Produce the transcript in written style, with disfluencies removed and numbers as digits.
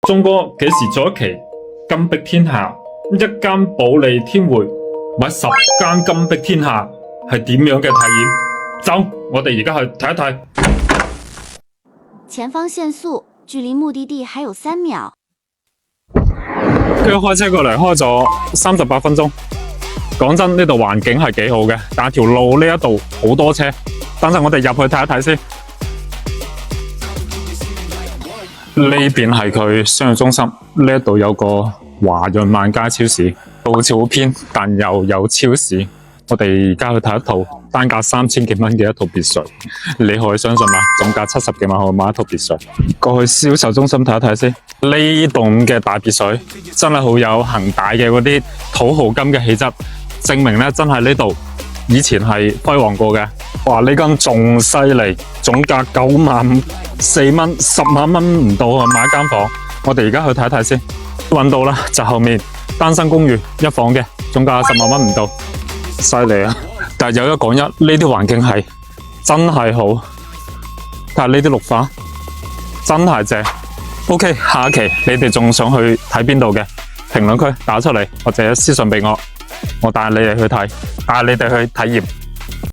鐘哥幾時做一期金碧天下？一間保利天匯買10間金碧天下係點樣嘅體驗？走，我哋而家去睇一睇。前方限速，距離目的地還有3秒。佢開車過嚟開咗38分鐘。講真，呢度環境係幾好嘅，但係條路呢一度好多車。等陣我哋入去睇一睇先。呢邊係佢商業中心，呢一度有個華潤萬佳超市，好似好偏，但又有超市。我哋而家去睇一套單價3000幾蚊嘅一套別墅，你可以相信嗎？總價70幾萬可以買一套別墅。過去銷售中心睇一睇先，呢棟嘅大別墅真係好有恒大嘅嗰啲土豪金嘅氣質，證明咧真係呢度以前係輝煌過嘅。哇！呢間仲犀利，總價94000蚊，10萬蚊唔到啊！買一間房，我哋而家去睇睇先。搵到啦，就後面單身公寓一房嘅，總價10萬蚊唔到，犀利啊！但係有一講一，呢啲環境係真係好，但係呢啲綠化真係正。OK， 下一期你哋仲想去睇邊度嘅？評論區打出嚟，或者私信俾我，我帶你哋去睇，帶你哋去體驗。